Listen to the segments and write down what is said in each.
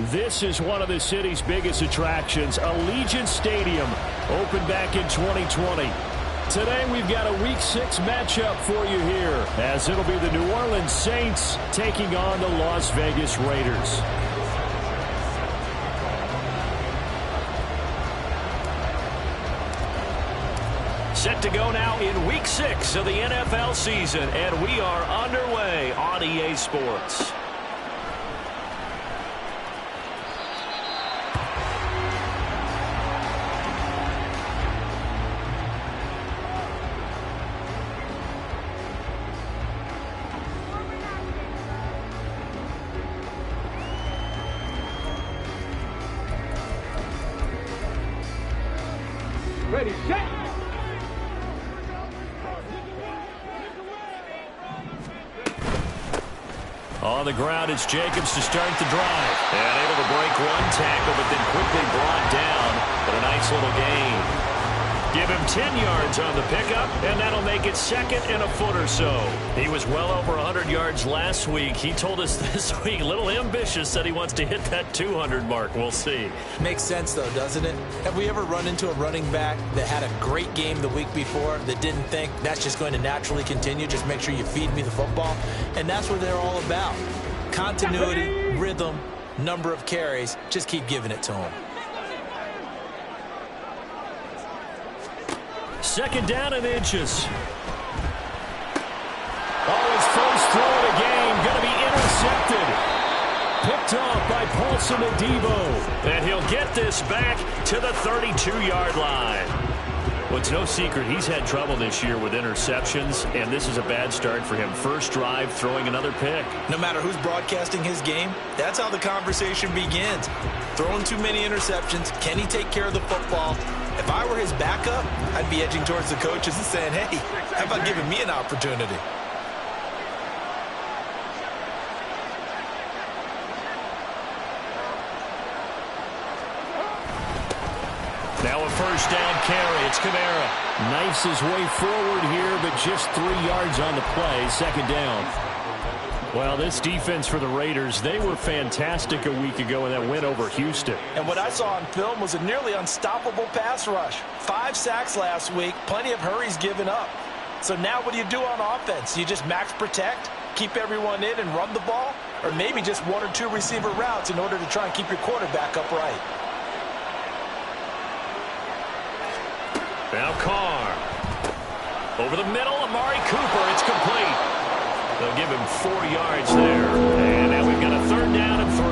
This is one of the city's biggest attractions, Allegiant Stadium, opened back in 2020. Today we've got a Week 6 matchup for you here, as it'll be the New Orleans Saints taking on the Las Vegas Raiders. Set to go now in Week 6 of the NFL season, and we are underway on EA Sports. Ready, set! On the ground, it's Jacobs to start the drive. And able to break one tackle, but then quickly brought down. But a nice little gain. Give him 10 yards on the pickup, and that'll make it second and a foot or so. He was well over 100 yards last week. He told us this week, a little ambitious, said he wants to hit that 200 mark. We'll see. Makes sense, though, doesn't it? Have we ever run into a running back that had a great game the week before that didn't think that's just going to naturally continue? Just make sure you feed me the football. And that's what they're all about. Continuity, rhythm, number of carries. Just keep giving it to him. Second down and inches. Oh, his first throw of the game going to be intercepted. Picked off by Paulson Adebo. And he'll get this back to the 32-yard line. Well, it's no secret he's had trouble this year with interceptions, and this is a bad start for him. First drive, throwing another pick. No matter who's broadcasting his game, that's how the conversation begins. Throwing too many interceptions. Can he take care of the football? If I were his backup, I'd be edging towards the coaches and saying, hey, how about giving me an opportunity? Now a first down carry. It's Kamara. Knifes his way forward here, but just 3 yards on the play. Second down. Well, this defense for the Raiders, they were fantastic a week ago in that win over Houston. And what I saw on film was a nearly unstoppable pass rush. 5 sacks last week, plenty of hurries given up. So now what do you do on offense? You just max protect, keep everyone in and run the ball? Or maybe just 1 or 2 receiver routes in order to try and keep your quarterback upright? Now Carr. Over the middle, Amari Cooper. It's complete. They'll give him 4 yards there. And now we've got a third down and 3.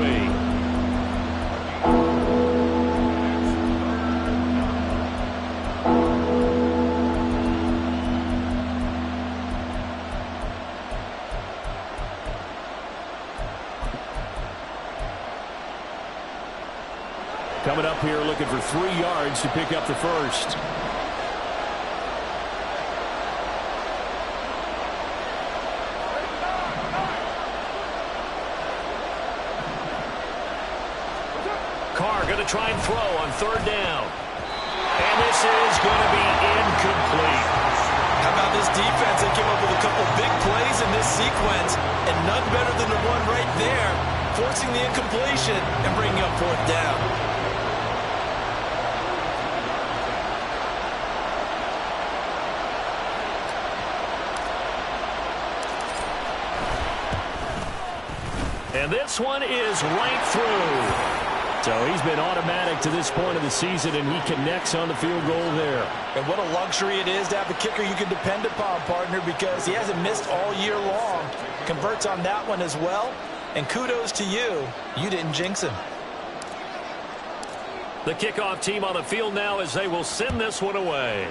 Coming up here looking for 3 yards to pick up the first. Carr going to try and throw on third down. And this is going to be incomplete. How about this defense? They came up with a couple big plays in this sequence, and none better than the one right there, forcing the incompletion and bringing up fourth down. And this one is right through. So he's been automatic to this point of the season, and he connects on the field goal there. And what a luxury it is to have a kicker you can depend upon, partner, because he hasn't missed all year long. Converts on that one as well. And kudos to you. You didn't jinx him. The kickoff team on the field now as they will send this one away.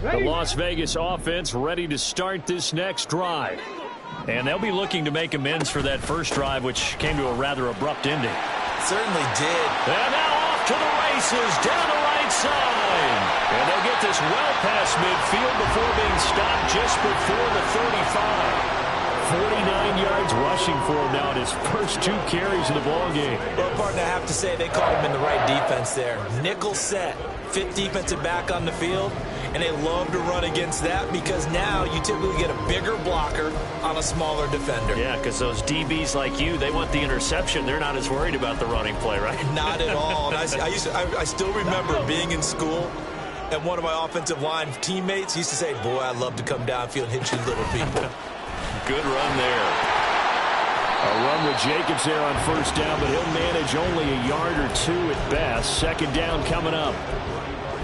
The Las Vegas offense ready to start this next drive. And they'll be looking to make amends for that first drive, which came to a rather abrupt ending. Certainly did. And now off to the races down the right side. And they'll get this well past midfield before being stopped just before the 35. 49 yards rushing for him now in his first 2 carries of the ballgame. Well, partner, I have to say they caught him in the right defense there. Nickel set, 5th defensive back on the field, and they love to run against that because now you typically get a bigger blocker on a smaller defender. Yeah, because those DBs like you, they want the interception. They're not as worried about the running play, right? Not at all. And I still remember being in school, and one of my offensive line teammates used to say, boy, I'd love to come downfield and hit you little people. Good run there. A run with Jacobs there on first down, but he'll manage only a yard or 2 at best. Second down coming up.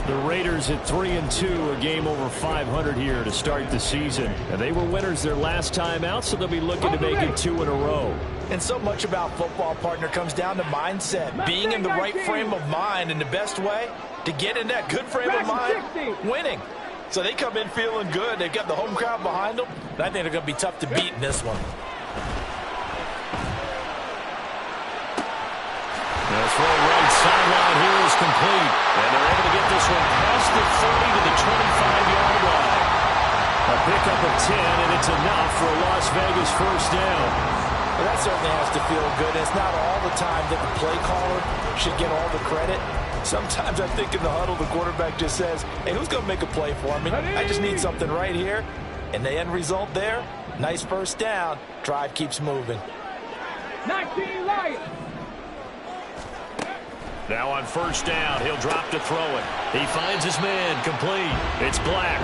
The Raiders at 3-2, a game over 500 here to start the season. And they were winners their last time out, so they'll be looking to make it 2 in a row. And so much about football, partner, comes down to mindset. Being in the right frame of mind, and the best way to get in that good frame of mind, winning. So they come in feeling good. They've got the home crowd behind them. And I think they're going to be tough to beat in this one. That's right, right sideline here is complete. And they're able to get this one past the 30 to the 25-yard line. A pickup of 10, and it's enough for a Las Vegas first down. Well, that certainly has to feel good. It's not all the time that the play caller should get all the credit. Sometimes I think in the huddle, the quarterback just says, hey, who's going to make a play for me? I just need something right here. And the end result there, nice first down. Drive keeps moving. 19 Lions. Now on first down, he'll drop to throw it. He finds his man, complete. It's Black.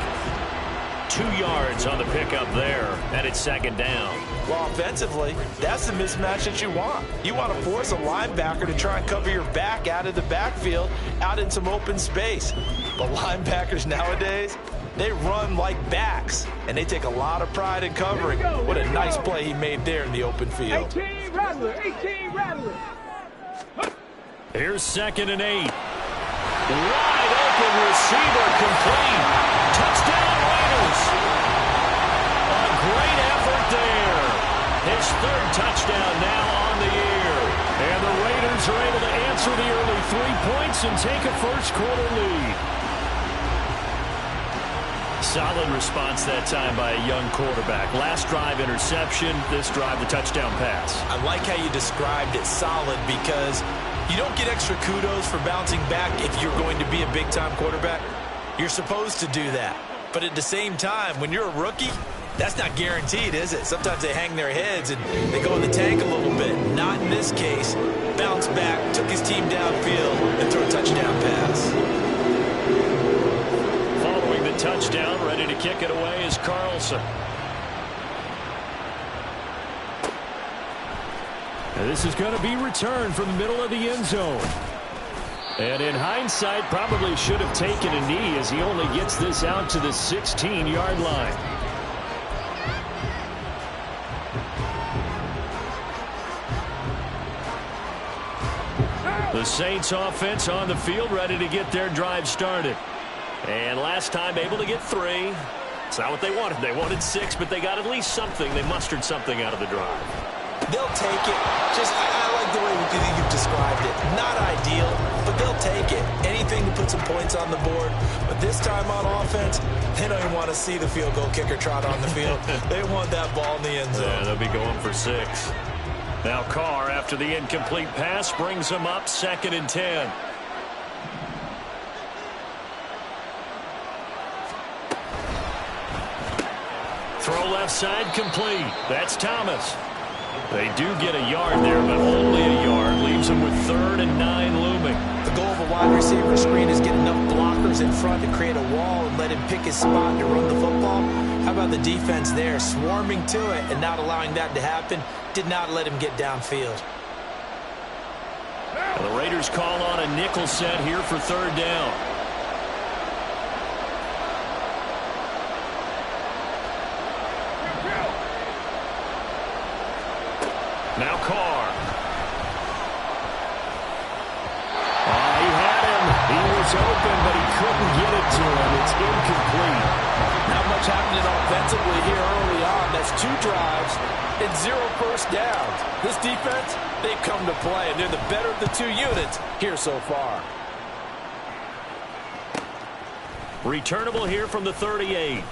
2 yards on the pickup there, and it's second down. Well, offensively, that's the mismatch that you want. You want to force a linebacker to try and cover your back out of the backfield, out in some open space. But linebackers nowadays, they run like backs, and they take a lot of pride in covering. What a nice play he made there in the open field. 18 Rattler, 18 Rattler. Here's 2nd and 8. Wide open receiver, complete. Touchdown Raiders. A great effort there. His 3rd touchdown now on the year. And the Raiders are able to answer the early 3 points and take a first-quarter lead. Solid response that time by a young quarterback. Last drive, interception. This drive, the touchdown pass. I like how you described it, solid, because you don't get extra kudos for bouncing back if you're going to be a big-time quarterback. You're supposed to do that. But at the same time, when you're a rookie, that's not guaranteed, is it? Sometimes they hang their heads and they go in the tank a little bit. Not in this case. Bounce back, took his team downfield, and threw a touchdown pass. Following the touchdown, ready to kick it away is Carlson. And this is going to be returned from the middle of the end zone. And in hindsight, probably should have taken a knee as he only gets this out to the 16-yard line. The Saints offense on the field, ready to get their drive started. And last time able to get 3. It's not what they wanted. They wanted 6, but they got at least something. They mustered something out of the drive. They'll take it. I like the way you've described it. Not ideal, but they'll take it. Anything to put some points on the board. But this time on offense, they don't even want to see the field goal kicker trot on the field. They want that ball in the end zone. Yeah, they'll be going for 6. Now Carr, after the incomplete pass, brings them up 2nd and 10. Throw left side, complete. That's Thomas. They do get a yard there, but only a yard. Leaves them with 3rd and 9 looming. The goal of a wide receiver screen is get enough blockers in front to create a wall and let him pick his spot to run the football. How about the defense there, swarming to it and not allowing that to happen? Did not let him get downfield. Well, the Raiders call on a nickel set here for 3rd down. Now Carr. He had him. He was was open, but he couldn't get it to him. It's incomplete. Not much happening offensively here early on. That's 2 drives and 0 first downs. This defense, they've come to play, and they're the better of the 2 units here so far. Returnable here from the 38.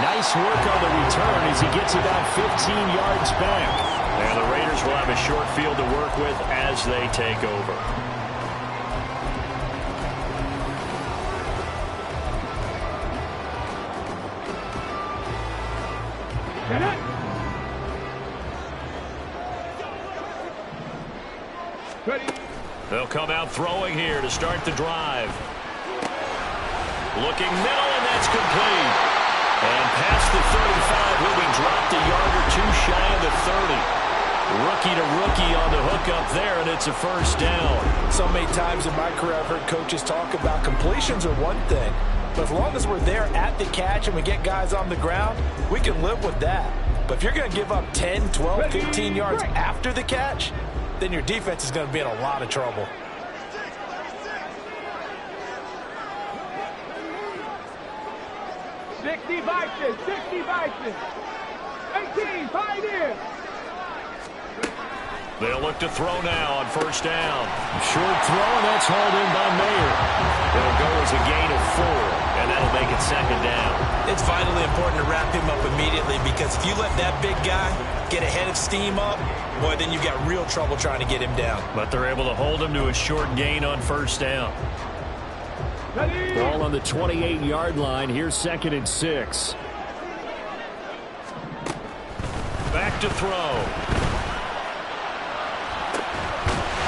Nice work on the return as he gets about 15 yards back. And the Raiders will have a short field to work with as they take over. Ready. They'll come out throwing here to start the drive. Looking middle, and that's complete. And past the 35, will be dropped a yard or 2 shy of the 30. Rookie to rookie on the hook up there, and it's a first down. So many times in my career I've heard coaches talk about completions are one thing, but as long as we're there at the catch and we get guys on the ground, we can live with that. But if you're going to give up 10, 12, 15 yards after the catch, then your defense is going to be in a lot of trouble. Vices, 60 Vices. 18, Pioneer. They'll look to throw now on first down. Short throw, and that's hauled in by Mayer. It'll go as a gain of 4, and that'll make it second down. It's vitally important to wrap him up immediately, because if you let that big guy get a head of steam up, boy, then you've got real trouble trying to get him down. But they're able to hold him to a short gain on first down. Ball on the 28-yard line. Here's 2nd and 6. Back to throw.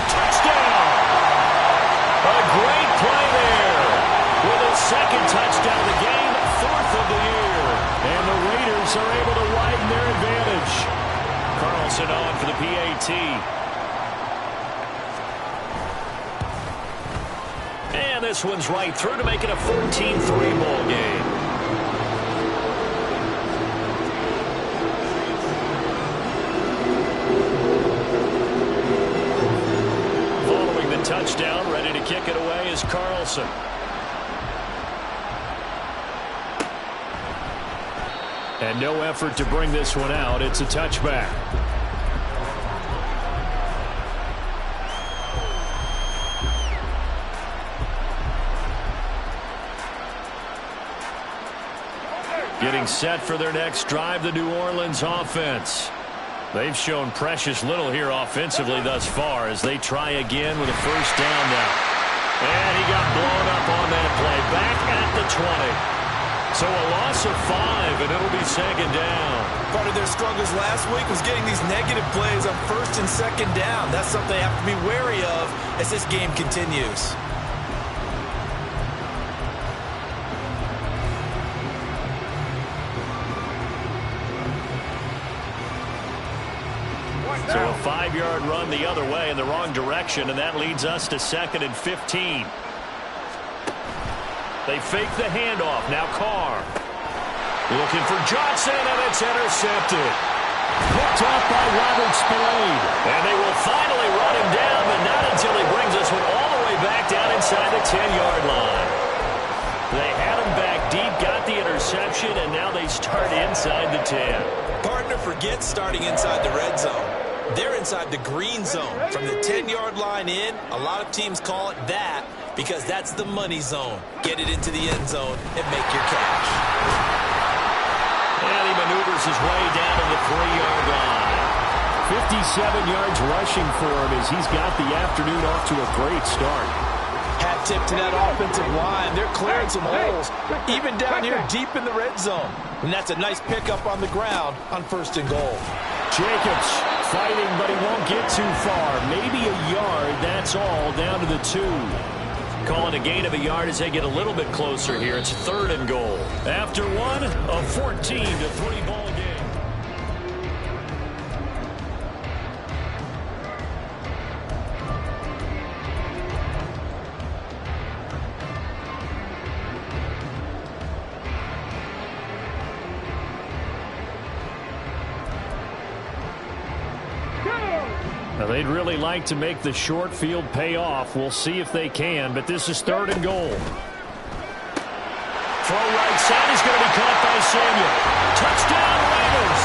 Touchdown! A great play there. With his 2nd touchdown of the game, 4th of the year. And the Raiders are able to widen their advantage. Carlson on for the PAT. And this one's right through to make it a 14-3 ball game. Following the touchdown, ready to kick it away is Carlson. And no effort to bring this one out. It's a touchback. Getting set for their next drive, the New Orleans offense. They've shown precious little here offensively thus far as they try again with a first down now. And he got blown up on that play. Back at the 20. So a loss of 5, and it'll be second down. Part of their struggles last week was getting these negative plays on first and second down. That's something they have to be wary of as this game continues. So a 5-yard run the other way in the wrong direction, and that leads us to 2nd and 15. They fake the handoff. Now Carr. Looking for Johnson, and it's intercepted. Picked off by Robert Spillane. And they will finally run him down, but not until he brings us one all the way back down inside the 10-yard line. They had him back deep, got the interception, and now they start inside the 10. Partner forgets starting inside the red zone. They're inside the green zone. From the 10-yard line in, a lot of teams call it that because that's the money zone. Get it into the end zone and make your cash. And he maneuvers his way down to the 3-yard line. 57 yards rushing for him as he's got the afternoon off to a great start. Hat tip to that offensive line. They're clearing some holes, even down here deep in the red zone. And that's a nice pickup on the ground on 1st and goal. Jacobs fighting, but he won't get too far. Maybe a yard, that's all, down to the 2. Calling a gain of a yard as they get a little bit closer here. It's 3rd and goal. After one, a 14-3 ball game. Now, they'd really like to make the short field pay off. We'll see if they can, but this is 3rd and goal. Throw right side is going to be caught by Samuel. Touchdown, Raiders.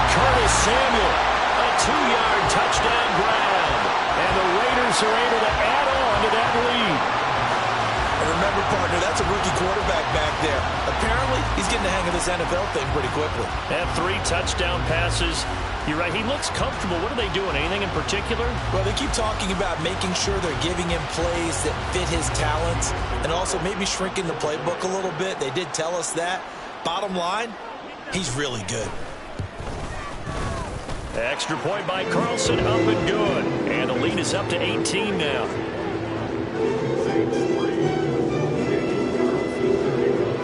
Curtis Samuel, a 2-yard touchdown grab. And the Raiders are able to add on to that lead. And remember, partner, that's a rookie quarterback back there. Apparently, he's getting the hang of this NFL thing pretty quickly. Had 3 touchdown passes. You're right, he looks comfortable. What are they doing? Anything in particular? Well, they keep talking about making sure they're giving him plays that fit his talents and also maybe shrinking the playbook a little bit. They did tell us that. Bottom line, he's really good. Extra point by Carlson, up and good. And the lead is up to 18 now.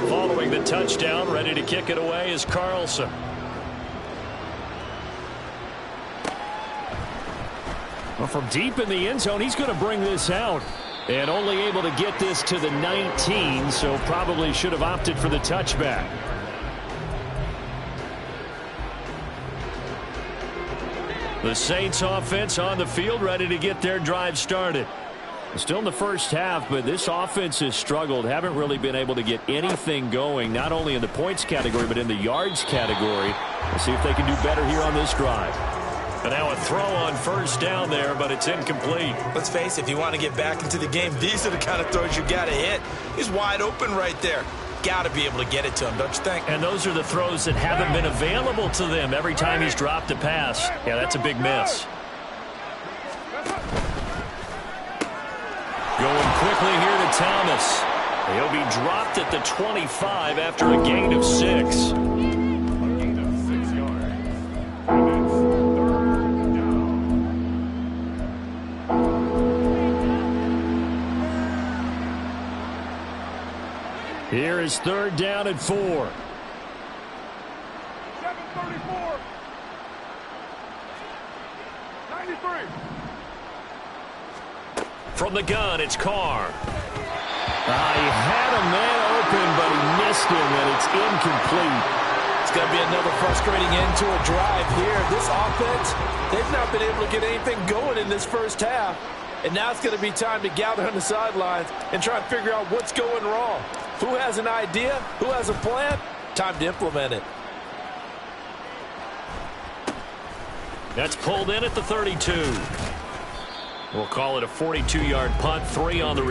Following the touchdown, ready to kick it away is Carlson. Well, from deep in the end zone, he's going to bring this out. And only able to get this to the 19, so probably should have opted for the touchback. The Saints offense on the field, ready to get their drive started. Still in the first half, but this offense has struggled. Haven't really been able to get anything going, not only in the points category, but in the yards category. We'll see if they can do better here on this drive. And now a throw on 1st down there, but it's incomplete. Let's face it, if you want to get back into the game, these are the kind of throws you got to hit. He's wide open right there. Got to be able to get it to him, don't you think? And those are the throws that haven't been available to them every time he's dropped a pass. Yeah, that's a big miss. Going quickly here to Thomas. He'll be dropped at the 25 after a gain of 6. Here is 3rd down and 4. 734. 93. From the gun, it's Carr. He had a man open, but he missed him, and it's incomplete. It's going to be another frustrating end to a drive here. This offense, they've not been able to get anything going in this first half. And now it's going to be time to gather on the sidelines and try and figure out what's going wrong. Who has an idea? Who has a plan? Time to implement it. That's pulled in at the 32. We'll call it a 42-yard punt, 3 on the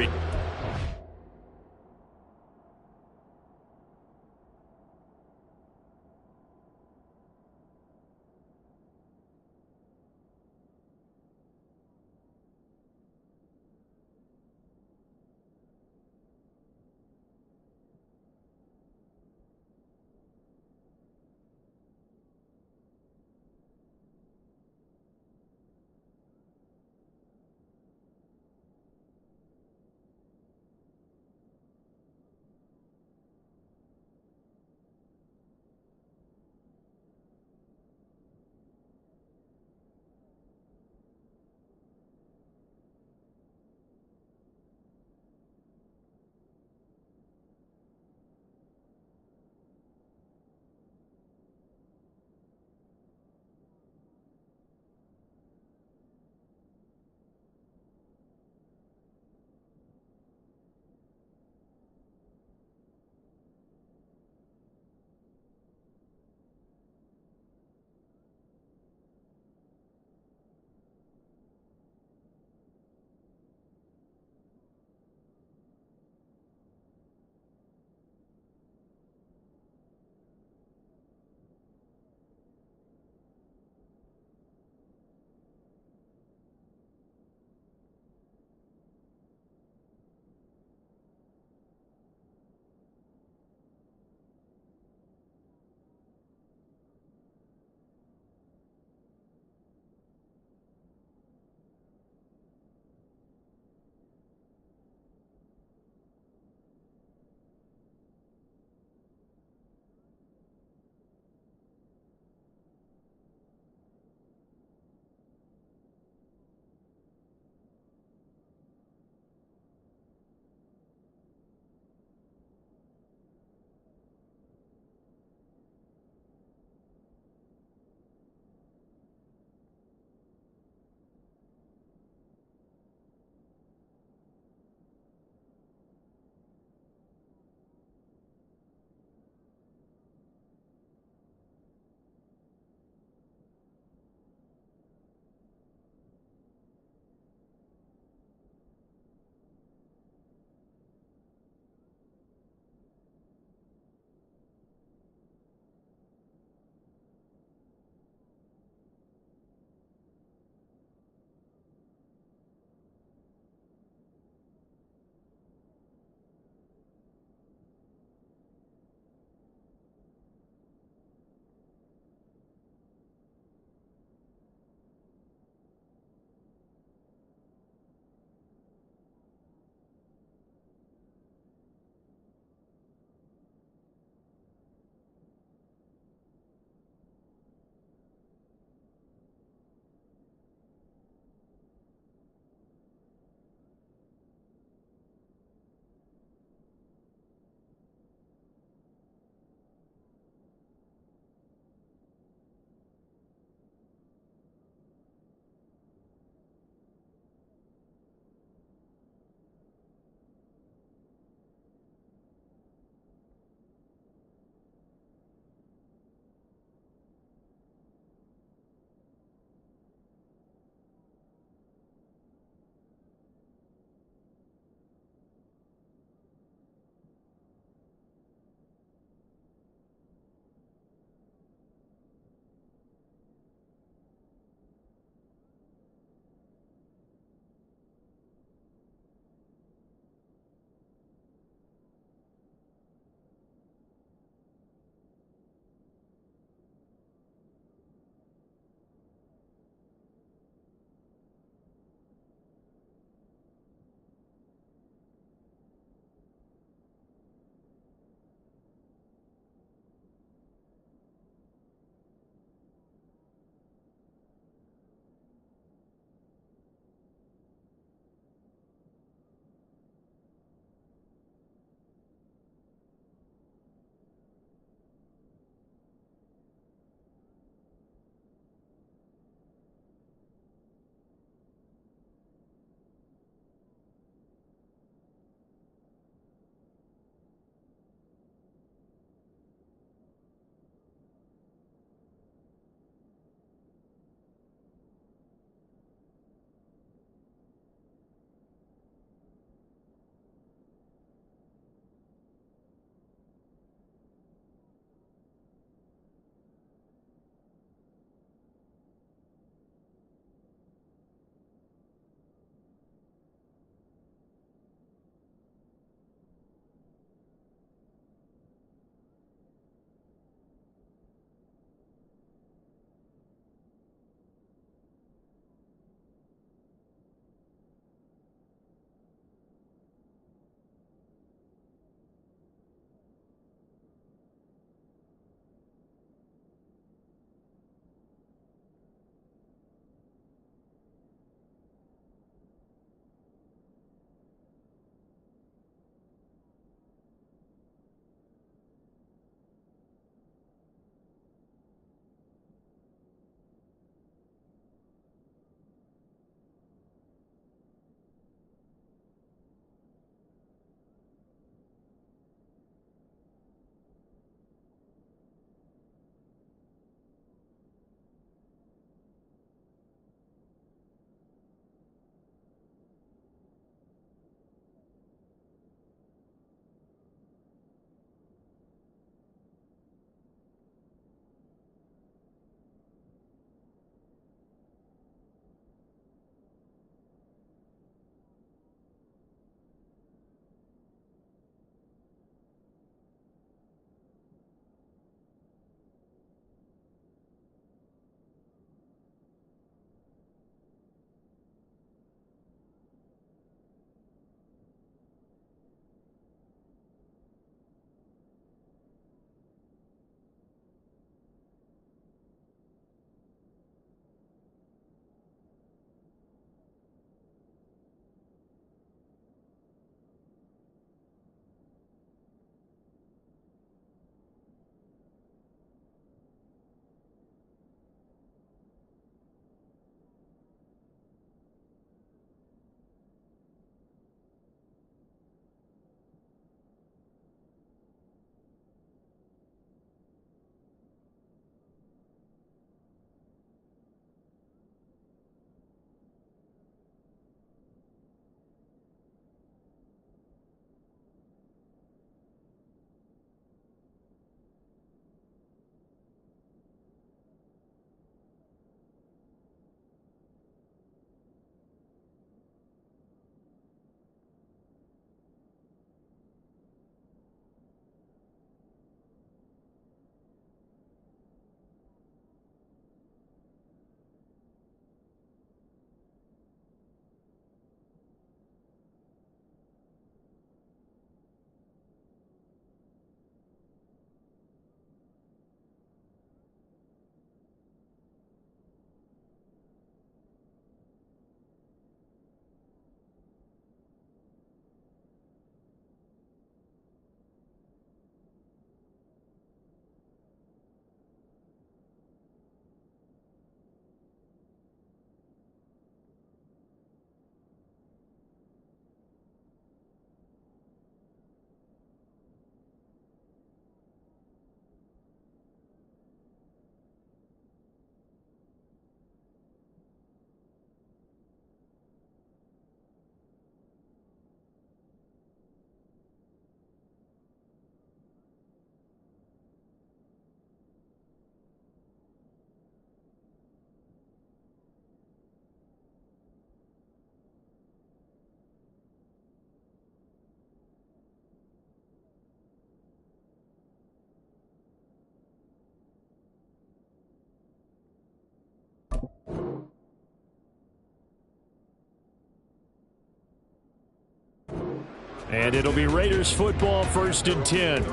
And it'll be Raiders football, 1st and 10.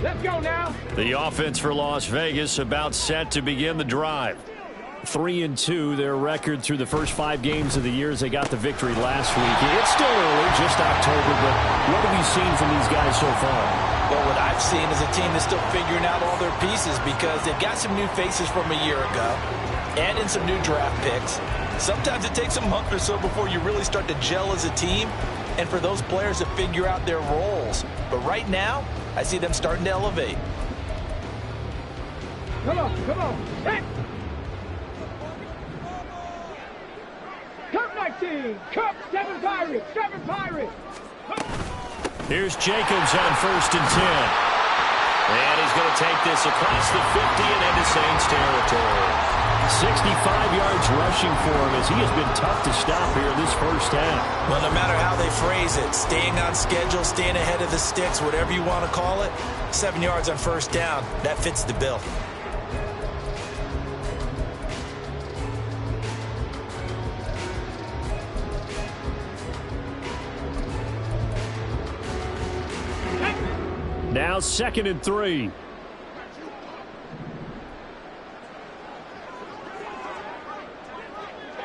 Let's go now. The offense for Las Vegas about set to begin the drive. 3-2, their record through the first 5 games of the year as they got the victory last week. It's still early, just October, but what have you seen from these guys so far? Well, what I've seen is a team that's still figuring out all their pieces because they've got some new faces from a year ago, add in some new draft picks. Sometimes it takes a month or so before you really start to gel as a team and for those players to figure out their roles. But right now, I see them starting to elevate. Come on, come on. Hit. Cup 19. Cup 7 Pirates. 7 Pirates. Here's Jacobs on 1st and 10. And he's going to take this across the 50 and into Saints territory. 65 yards rushing for him as he has been tough to stop here this first half. Well, no matter how they phrase it, staying on schedule, staying ahead of the sticks, whatever you want to call it, 7 yards on 1st down, that fits the bill. Now 2nd and 3.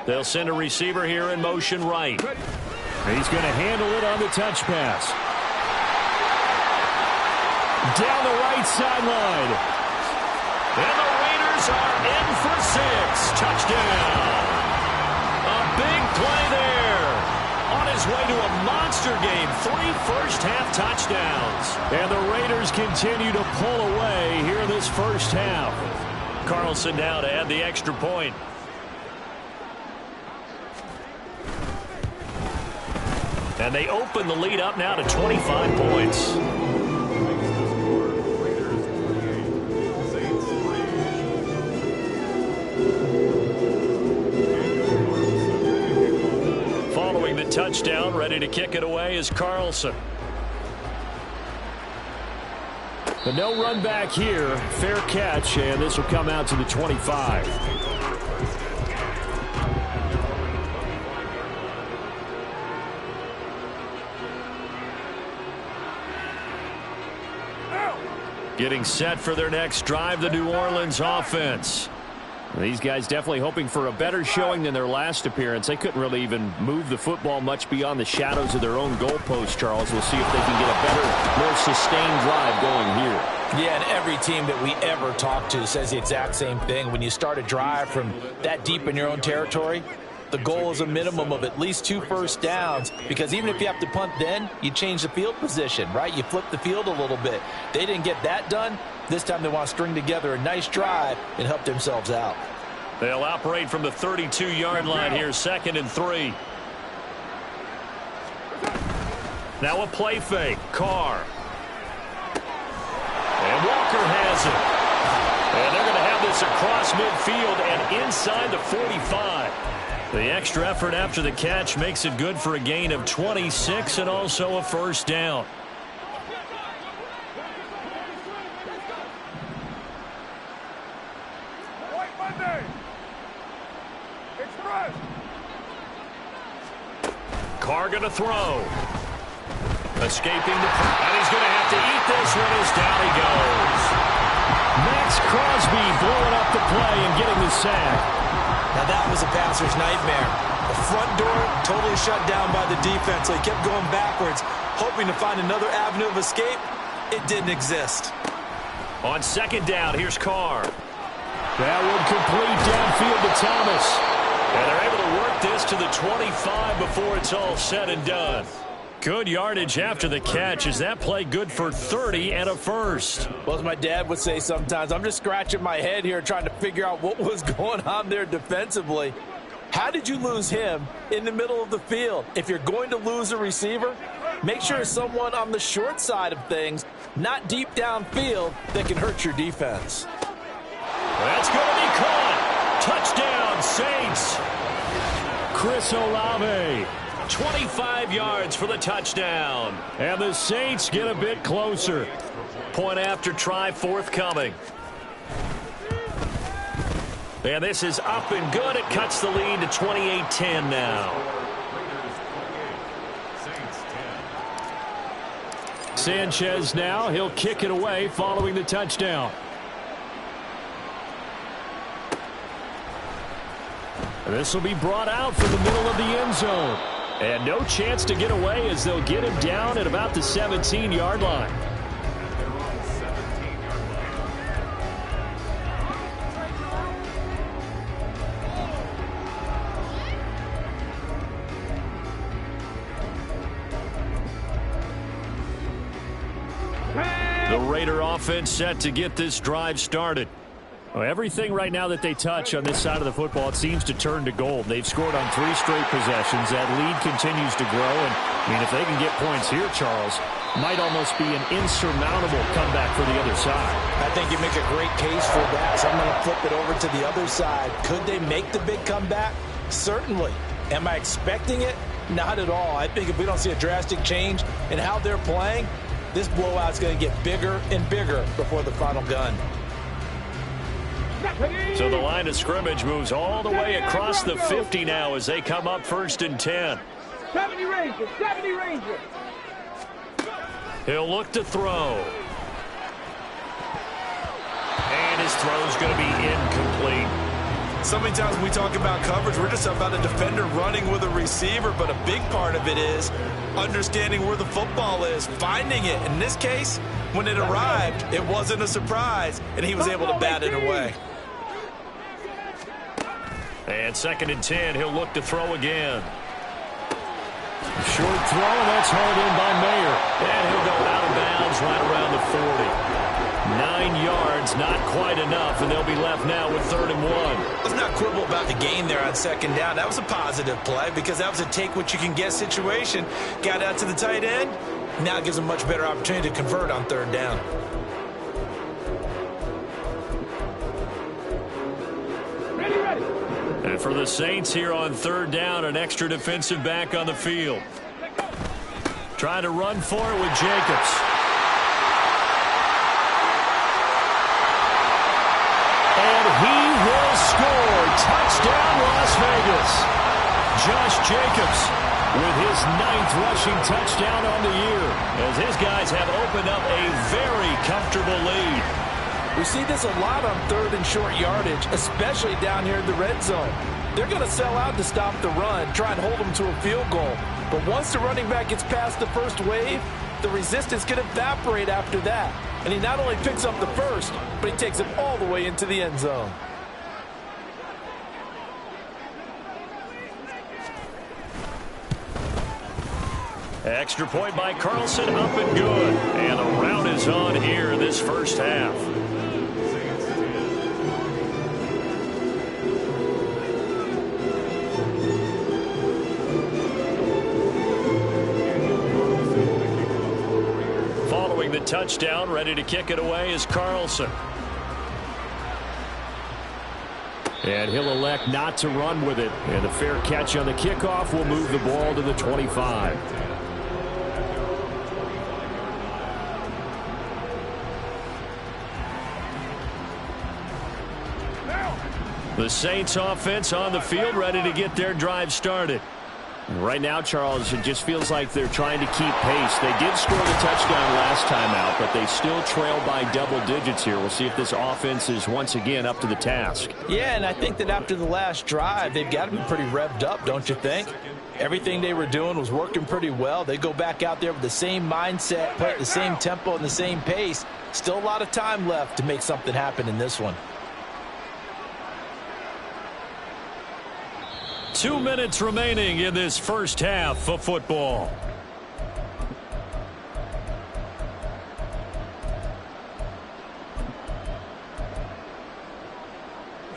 They'll send a receiver here in motion right. He's going to handle it on the touch pass. Down the right sideline. And the Raiders are in for 6. Touchdown. A big play there. On his way to a monster game. 3 first-half touchdowns. And the Raiders continue to pull away here in this first half. Carlson now to add the extra point. And they open the lead up now to 25 points. Following the touchdown, ready to kick it away is Carlson. The no run back here, fair catch, and this will come out to the 25. Getting set for their next drive, the New Orleans offense. These guys definitely hoping for a better showing than their last appearance. They couldn't really even move the football much beyond the shadows of their own goalpost, Charles. We'll see if they can get a better, more sustained drive going here. Yeah, and every team that we ever talk to says the exact same thing. When you start a drive from that deep in your own territory, the goal is a minimum of at least 2 first downs, because even if you have to punt then, you change the field position, right? You flip the field a little bit. They didn't get that done. This time they want to string together a nice drive and help themselves out. They'll operate from the 32-yard line here, 2nd and 3. Now a play fake. Carr. And Walker has it. And they're going to have this across midfield and inside the 45. The extra effort after the catch makes it good for a gain of 26 and also a first down. White Monday. Express. Carr going to throw. Escaping the press. And he's going to have to eat this one as down he goes. Max Crosby blowing up the play and getting the sack. Now that was a passer's nightmare. The front door totally shut down by the defense, so he kept going backwards, hoping to find another avenue of escape. It didn't exist. On 2nd down, here's Carr. That would complete downfield to Thomas. And they're able to work this to the 25 before it's all said and done. Good yardage after the catch. Is that play good for 30 and a first? Well, as my dad would say sometimes, I'm just scratching my head here trying to figure out what was going on there defensively. How did you lose him in the middle of the field? If you're going to lose a receiver, make sure it's someone on the short side of things, not deep downfield, that can hurt your defense. That's going to be caught. Touchdown, Saints. Chris Olave. 25 yards for the touchdown. And the Saints get a bit closer. Point after try forthcoming. And this is up and good. It cuts the lead to 28-10 now. Sanchez now. He'll kick it away following the touchdown. This will be brought out from the middle of the end zone. And no chance to get away as they'll get him down at about the 17-yard line. The Raider offense set to get this drive started. Well, everything right now that they touch on this side of the football, it seems to turn to gold. They've scored on 3 straight possessions. That lead continues to grow. And, I mean, if they can get points here, Charles, might almost be an insurmountable comeback for the other side. I think you make a great case for that. So I'm going to flip it over to the other side. Could they make the big comeback? Certainly. Am I expecting it? Not at all. I think if we don't see a drastic change in how they're playing, this blowout's going to get bigger and bigger before the final gun. So the line of scrimmage moves all the way across the 50 now as they come up 1st and 10. 70 Rangers, 70 Rangers. He'll look to throw. And his throw's going to be incomplete. So many times when we talk about coverage, we're just about a defender running with a receiver, but a big part of it is understanding where the football is, finding it. In this case, when it arrived, it wasn't a surprise, and he was able to bat it away. And 2nd and 10, he'll look to throw again. Short throw, and that's hauled in by Mayer. And he'll go out of bounds right around the 40. 9 yards, not quite enough, and they'll be left now with 3rd and 1. Let's not quibble about the gain there on 2nd down. That was a positive play because that was a take-what-you-can-get situation. Got out to the tight end. Now it gives them a much better opportunity to convert on 3rd down. Ready. And for the Saints here on 3rd down, an extra defensive back on the field. Trying to run for it with Jacobs. And he will score. Touchdown, Las Vegas. Josh Jacobs with his 9th rushing touchdown on the year, as his guys have opened up a very comfortable lead. We see this a lot on 3rd and short yardage, especially down here in the red zone. They're going to sell out to stop the run, try and hold them to a field goal. But once the running back gets past the first wave, the resistance can evaporate after that. And he not only picks up the first, but he takes it all the way into the end zone. Extra point by Carlson, up and good. And the rout is on here this first half. Following the touchdown, ready to kick it away is Carlson. And he'll elect not to run with it. And a fair catch on the kickoff will move the ball to the 25. The Saints offense on the field, ready to get their drive started. Right now, Charles, it just feels like they're trying to keep pace. They did score the touchdown last time out, but they still trail by double digits here. We'll see if this offense is once again up to the task. Yeah, and I think that after the last drive, they've got to be pretty revved up, don't you think? Everything they were doing was working pretty well. They go back out there with the same mindset, play at the same tempo and the same pace. Still a lot of time left to make something happen in this one. 2 minutes remaining in this first half of football.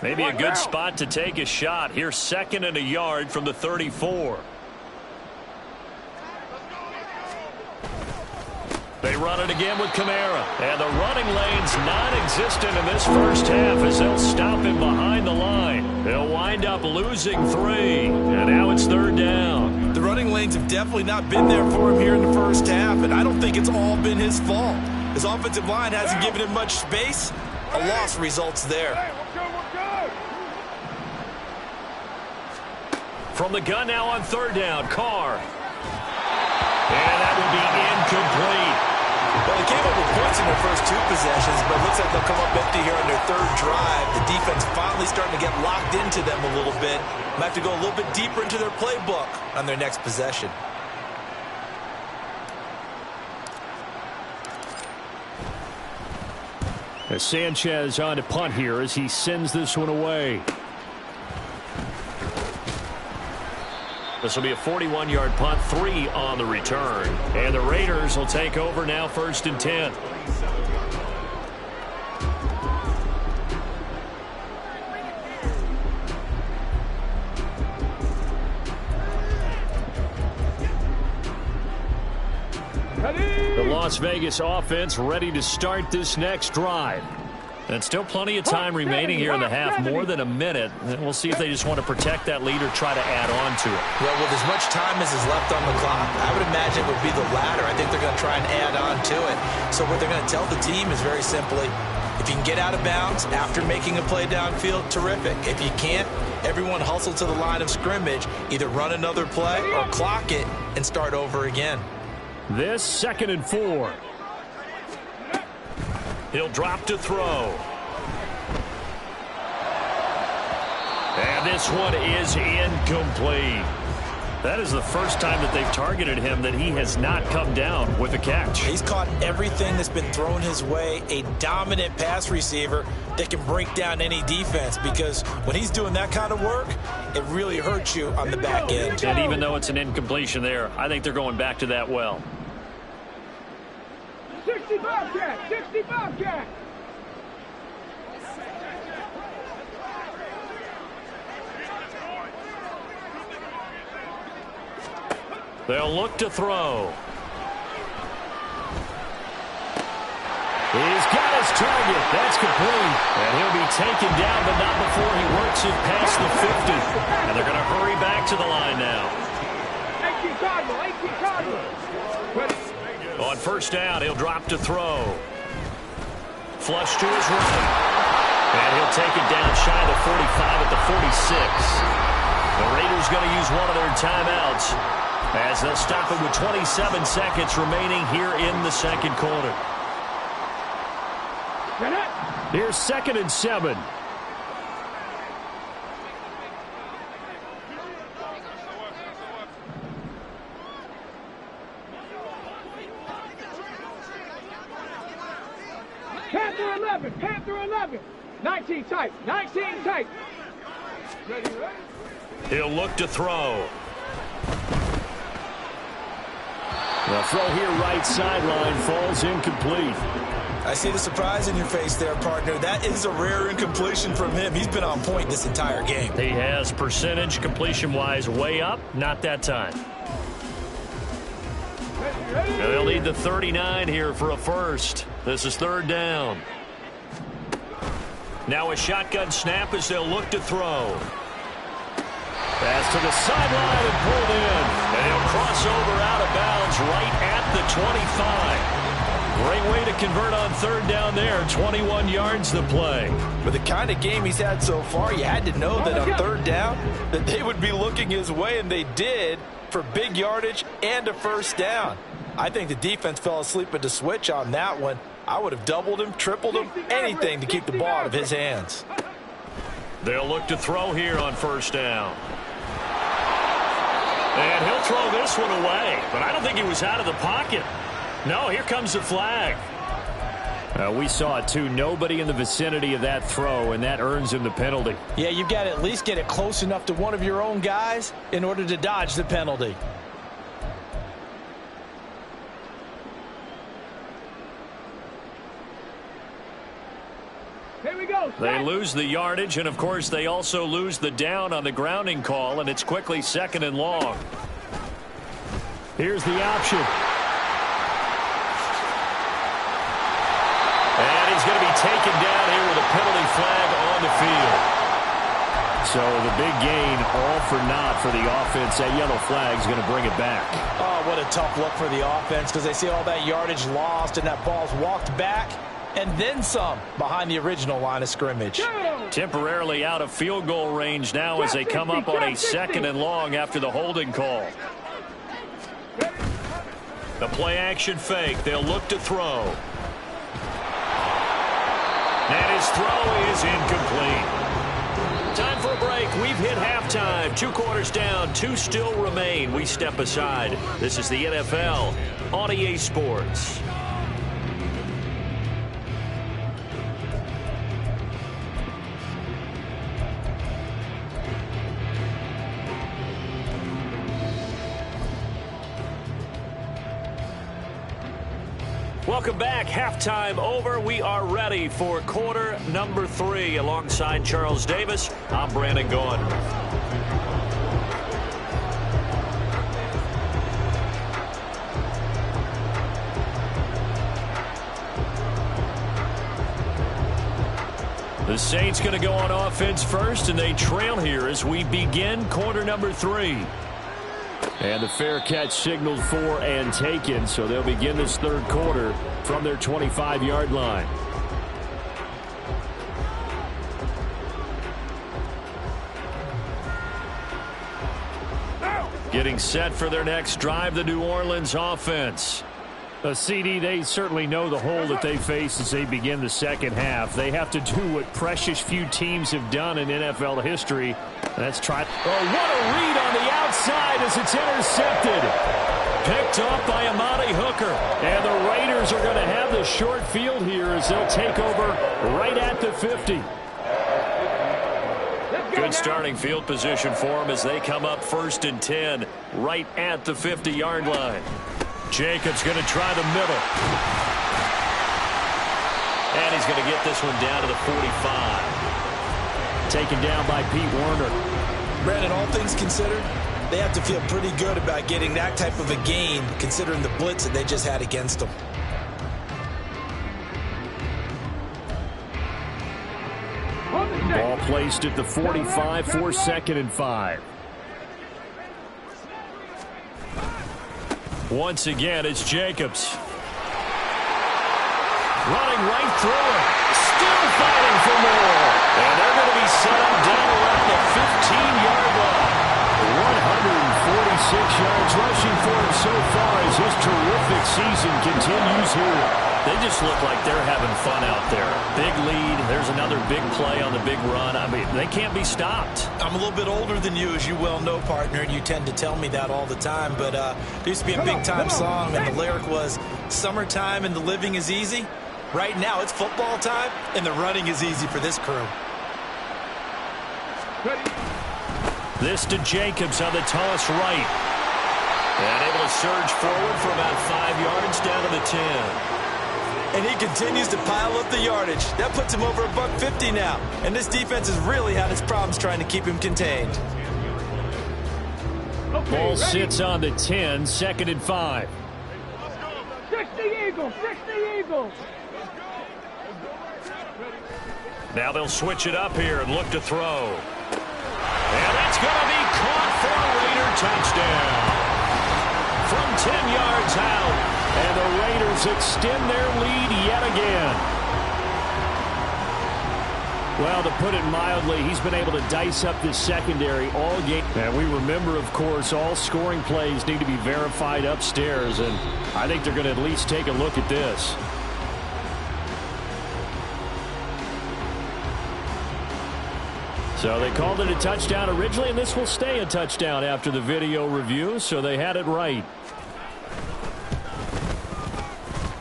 Maybe a good spot to take a shot. Here's 2nd and a yard from the 34. They They run it again with Kamara. And the running lane's non-existent in this first half as they'll stop him behind the line. They'll wind up losing 3. And now it's 3rd down. The running lanes have definitely not been there for him here in the first half, and I don't think it's all been his fault. His offensive line hasn't given him much space. A loss results there. From the gun now on 3rd down, Carr. And that will be incomplete. Well, they came up with points in their first 2 possessions, but it looks like they'll come up empty here on their 3rd drive. The defense finally starting to get locked into them a little bit. Might have to go a little bit deeper into their playbook on their next possession. As Sanchez on to punt here as he sends this one away. This will be a 41-yard punt, 3 on the return. And the Raiders will take over now 1st and 10. The Las Vegas offense ready to start this next drive. And still plenty of time remaining here in the half, more than a minute. And we'll see if they just want to protect that lead or try to add on to it. Well, with as much time as is left on the clock, I would imagine it would be the latter. I think they're going to try and add on to it. So what they're going to tell the team is very simply, if you can get out of bounds after making a play downfield, terrific. If you can't, everyone hustle to the line of scrimmage, either run another play or clock it and start over again. This 2nd and 4. He'll drop to throw. And this one is incomplete. That is the first time that they've targeted him that he has not come down with a catch. He's caught everything that's been thrown his way. A dominant pass receiver that can break down any defense, because when he's doing that kind of work, it really hurts you on the back end. And even though it's an incompletion there, I think they're going back to that well. 60 Bobcat! 60 Bobcat! They'll look to throw. He's got his target. That's complete. And he'll be taken down, but not before he works it past the 50. And they're going to hurry back to the line now. 18 Cardinal! 18 Cardinal! Ready. On 1st down, he'll drop to throw. Flush to his right. And he'll take it down shy of the 45 at the 46. The Raiders going to use one of their timeouts as they'll stop it with 27 seconds remaining here in the 2nd quarter. Here's 2nd and 7. Panther 11! Panther 11! 19 tight! 19 tight! Ready, ready? He'll look to throw. The throw here right sideline falls incomplete. I see the surprise in your face there, partner. That is a rare incompletion from him. He's been on point this entire game. He has percentage completion-wise way up. Not that time. And they'll need the 39 here for a first. This is 3rd down. Now a shotgun snap as they'll look to throw. Pass to the sideline and pulled in. And he'll cross over out of bounds right at the 25. Great way to convert on 3rd down there. 21 yards to play. With the kind of game he's had so far, you had to know that on 3rd down that they would be looking his way, and they did, for big yardage and a 1st down. I think the defense fell asleep at the switch on that one. I would have doubled him, tripled him, anything to keep the ball out of his hands. They'll look to throw here on 1st down. And he'll throw this one away, but I don't think he was out of the pocket. No, here comes the flag. We saw it too. Nobody in the vicinity of that throw, and that earns him the penalty. Yeah, you've got to at least get it close enough to one of your own guys in order to dodge the penalty. Here we go. They lose the yardage, and of course they also lose the down on the grounding call, and it's quickly 2nd and long. Here's the option. taken down here with a penalty flag on the field. So the big gain, all for naught for the offense. That yellow flag is going to bring it back. Oh, what a tough look for the offense, because they see all that yardage lost and that ball's walked back and then some behind the original line of scrimmage. Temporarily out of field goal range now as they come up on a 2nd and long after the holding call. The play action fake. They'll look to throw. And his throw is incomplete. Time for a break. We've hit halftime. 2 quarters down. 2 still remain. We step aside. This is the NFL on EA Sports. Welcome back. Halftime over. We are ready for quarter number 3. Alongside Charles Davis, I'm Brandon Gaudin. The Saints going to go on offense first, and they trail here as we begin quarter number 3. And the fair catch signaled for and taken, so they'll begin this 3rd quarter from their 25-yard line. Getting set for their next drive, the New Orleans offense. CD, they certainly know the hole that they face as they begin the 2nd half. They have to do what precious few teams have done in NFL history. That's try. Oh, what a read on the outside as it's intercepted. Picked up by Amani Hooker. And the Raiders are going to have the short field here as they'll take over right at the 50. Good starting field position for them as they come up 1st and 10 right at the 50-yard line. Jacobs going to try the middle. And he's going to get this one down to the 45. Taken down by Pete Werner. Brandon, all things considered, they have to feel pretty good about getting that type of a gain, considering the blitz that they just had against them. Ball placed at the 45 for 2nd and 5. Once again, it's Jacobs. Running right through it. Still fighting for more. And they're going to be set up down around the 15-yard line. 146 yards rushing for him so far as his terrific season continues here. They just look like they're having fun out there. Big lead. There's another big play on the big run. I mean, they can't be stopped. I'm a little bit older than you, as you well know, partner, and you tend to tell me that all the time. But there used to be a big-time song, and the lyric was, "Summertime and the living is easy." Right now, it's football time, and the running is easy for this crew. This to Jacobs on the toss right. And able to surge forward for about 5 yards down to the 10. And he continues to pile up the yardage. That puts him over $150 now. And this defense has really had its problems trying to keep him contained. Ball sits on the 10, 2nd and 5. 60 Eagles, 60 Eagles. Now they'll switch it up here and look to throw. And it's going to be caught for a Raider touchdown. From 10 yards out. And the Raiders extend their lead yet again. Well, to put it mildly, he's been able to dice up this secondary all game. And we remember, of course, all scoring plays need to be verified upstairs. And I think they're going to at least take a look at this. So they called it a touchdown originally, and this will stay a touchdown after the video review, so they had it right.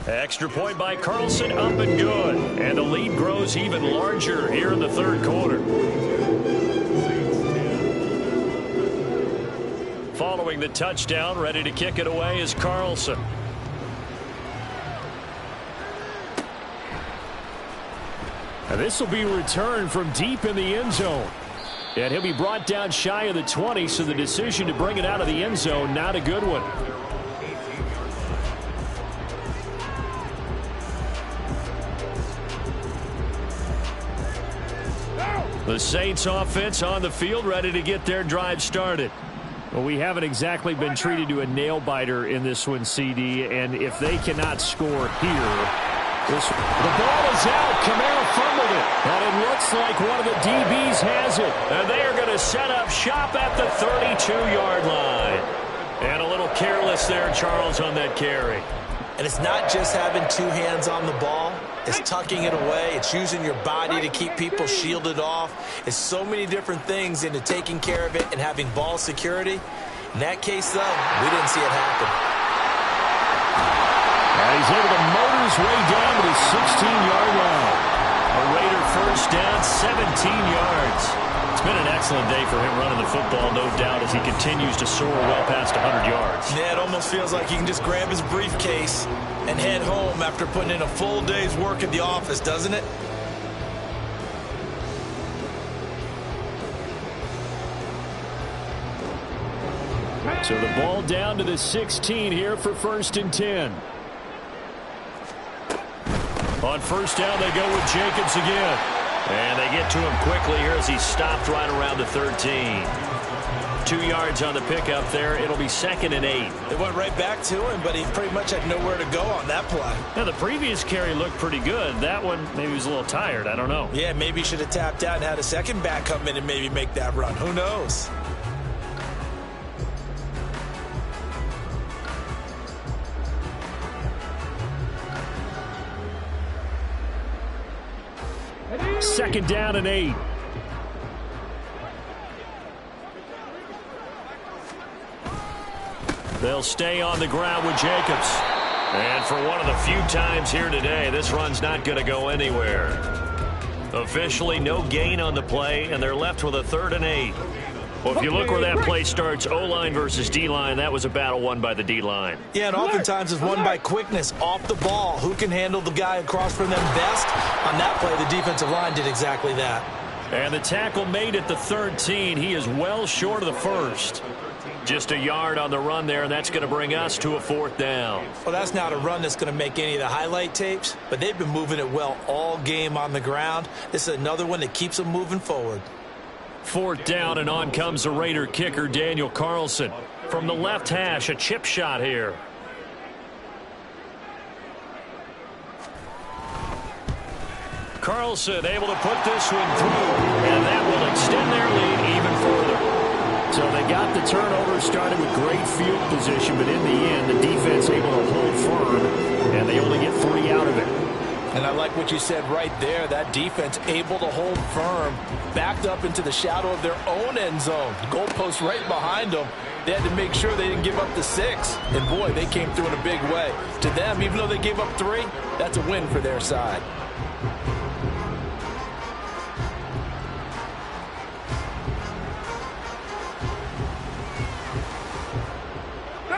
Extra point by Carlson, up and good. And the lead grows even larger here in the 3rd quarter. Following the touchdown, ready to kick it away is Carlson. And this will be returned from deep in the end zone. And he'll be brought down shy of the 20, so the decision to bring it out of the end zone, not a good one. The Saints offense on the field, ready to get their drive started. Well, we haven't exactly been treated to a nail-biter in this one, CD, and if they cannot score here, the ball is out. Kamara fumbled it, and it looks like one of the DBs has it. And they are going to set up shop at the 32-yard line. And a little careless there, Charles, on that carry. And it's not just having two hands on the ball. It's tucking it away. It's using your body to keep people shielded off. It's so many different things into taking care of it and having ball security. In that case, though, we didn't see it happen. And he's able to motor his way down to the 16-yard line. A Raider first down, 17 yards. It's been an excellent day for him running the football, no doubt, as he continues to soar well past 100 yards. Yeah, it almost feels like he can just grab his briefcase and head home after putting in a full day's work at the office, doesn't it? so the ball down to the 16 here for 1st and 10. On first down, they go with Jacobs again. And they get to him quickly here as he stopped right around the 13. 2 yards on the pickup there. It'll be 2nd and 8. They went right back to him, but he pretty much had nowhere to go on that play. Now, the previous carry looked pretty good. That one, maybe he was a little tired. I don't know. Yeah, maybe he should have tapped out and had a second back come in and maybe make that run. Who knows? Second down and 8. They'll stay on the ground with Jacobs. And for one of the few times here today, this run's not going to go anywhere. Officially, no gain on the play, and they're left with a 3rd and 8. Well, if you look where that play starts, O-line versus D-line, that was a battle won by the D-line. Yeah, and oftentimes it's won by quickness off the ball. Who can handle the guy across from them best? On that play, the defensive line did exactly that. And the tackle made at the 13. He is well short of the first. Just a yard on the run there, and that's going to bring us to a 4th down. Well, that's not a run that's going to make any of the highlight tapes, but they've been moving it well all game on the ground. This is another one that keeps them moving forward. 4th down, and on comes the Raider kicker, Daniel Carlson. From the left hash, a chip shot here. Carlson able to put this one through, and that will extend their lead even further. So they got the turnover, started with great field position, but in the end, the defense able to hold firm, and they only get 3 out of it. And I like what you said right there. That defense able to hold firm, backed up into the shadow of their own end zone. Goalpost right behind them. They had to make sure they didn't give up the 6. And, boy, they came through in a big way. To them, even though they gave up 3, that's a win for their side.